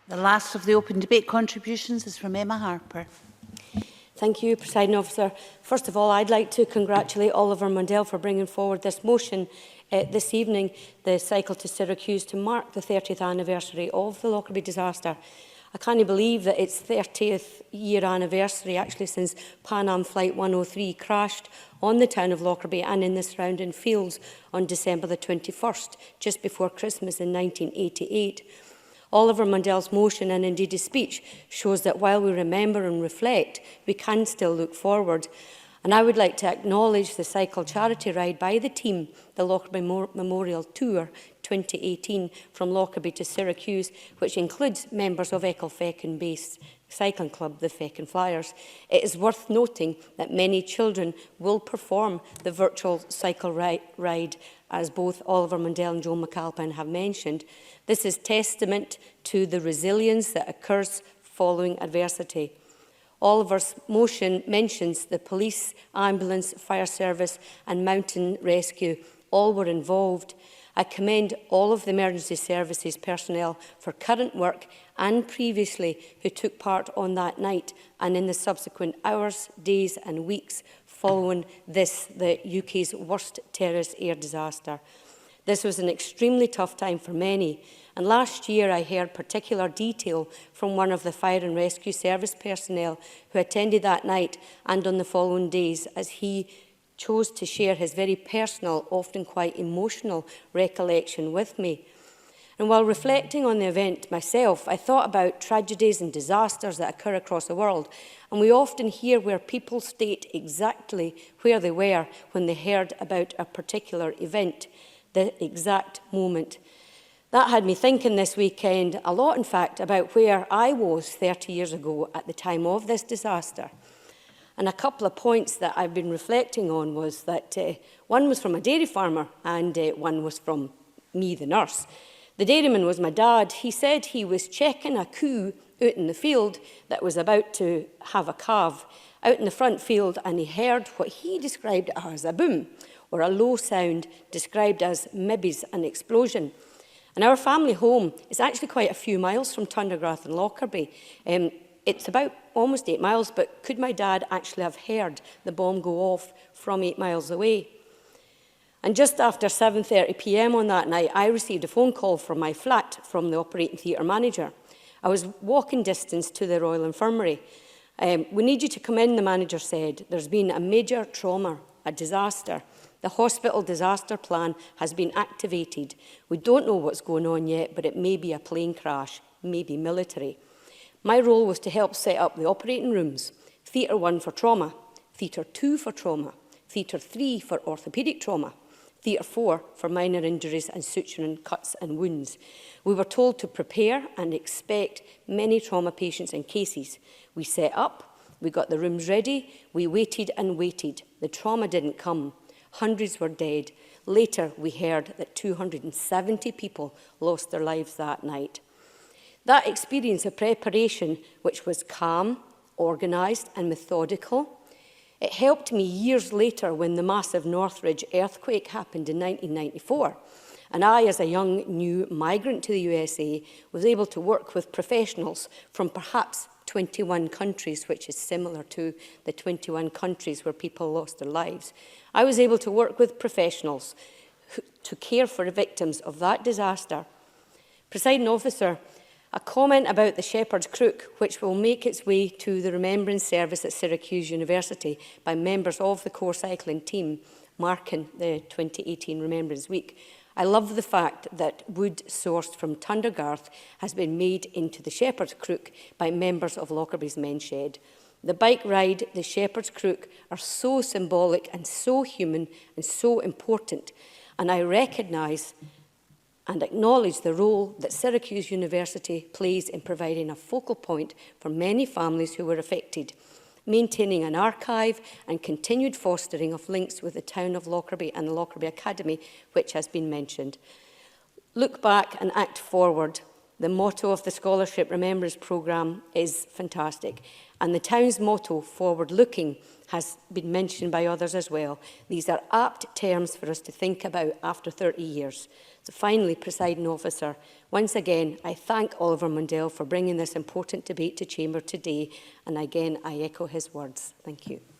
The last of the open debate contributions is from Emma Harper. Thank you, Presiding Officer. First of all, I'd like to congratulate Oliver Mundell for bringing forward this motion this evening, the Cycle to Syracuse, to mark the 30th anniversary of the Lockerbie disaster. I can't believe that it's 30th year anniversary actually since Pan Am Flight 103 crashed on the town of Lockerbie and in the surrounding fields on December the 21st, just before Christmas in 1988. Oliver Mundell's motion and indeed his speech shows that while we remember and reflect, we can still look forward. And I would like to acknowledge the cycle charity ride by the team, the Lockerbie Memorial Tour 2018 from Lockerbie to Syracuse, which includes members of Ecclefechan-based cycling club, the Fechan Flyers. It is worth noting that many children will perform the virtual cycle ride, as both Oliver Mundell and Joe McAlpine have mentioned. This is testament to the resilience that occurs following adversity. Oliver's motion mentions the police, ambulance, fire service and mountain rescue. All were involved. I commend all of the emergency services personnel for current work and previously who took part on that night and in the subsequent hours, days and weeks following this, the UK's worst terrorist air disaster. This was an extremely tough time for many, and last year I heard particular detail from one of the fire and rescue service personnel who attended that night and on the following days, as he chose to share his very personal, often quite emotional recollection with me. And while reflecting on the event myself, I thought about tragedies and disasters that occur across the world, and we often hear where people state exactly where they were when they heard about a particular event, the exact moment. That had me thinking this weekend a lot, in fact, about where I was 30 years ago at the time of this disaster. And a couple of points that I've been reflecting on was that one was from a dairy farmer and one was from me, the nurse. The dairyman was my dad. He said he was checking a cow out in the field that was about to have a calf out in the front field, and he heard what he described as a boom, or a low sound described as maybe an explosion. And our family home is actually quite a few miles from Tundergarth and Lockerbie. It's about almost 8 miles, but could my dad actually have heard the bomb go off from 8 miles away? And just after 7:30 p.m. on that night, I received a phone call from my flat from the operating theatre manager. I was walking distance to the Royal Infirmary. We need you to come in, the manager said. There's been a major trauma, a disaster. The hospital disaster plan has been activated. We don't know what's going on yet, but it may be a plane crash, maybe military. My role was to help set up the operating rooms, Theatre 1 for trauma, Theatre 2 for trauma, Theatre 3 for orthopaedic trauma, Theatre 4 for minor injuries and suturing cuts and wounds. We were told to prepare and expect many trauma patients and cases. We set up, we got the rooms ready, we waited and waited. The trauma didn't come. Hundreds were dead. Later, we heard that 270 people lost their lives that night. That experience of preparation, which was calm, organised and methodical, it helped me years later when the massive Northridge earthquake happened in 1994. And I, as a young new migrant to the USA, was able to work with professionals from perhaps 21 countries, which is similar to the 21 countries where people lost their lives. I was able to work with professionals to care for the victims of that disaster. Presiding Officer, a comment about the Shepherd's Crook, which will make its way to the remembrance service at Syracuse University by members of the core cycling team, marking the 2018 Remembrance Week. I love the fact that wood sourced from Tundergarth has been made into the Shepherd's Crook by members of Lockerbie's Men's Shed. The bike ride, the Shepherd's Crook, are so symbolic and so human and so important. And I recognise and acknowledge the role that Syracuse University plays in providing a focal point for many families who were affected, maintaining an archive and continued fostering of links with the town of Lockerbie and the Lockerbie Academy, which has been mentioned. Look back and act forward. The motto of the Scholarship Remembrance Programme is fantastic. And the town's motto, forward-looking, has been mentioned by others as well. These are apt terms for us to think about after 30 years. So finally, Presiding Officer, once again, I thank Oliver Mundell for bringing this important debate to Chamber today. And again, I echo his words. Thank you.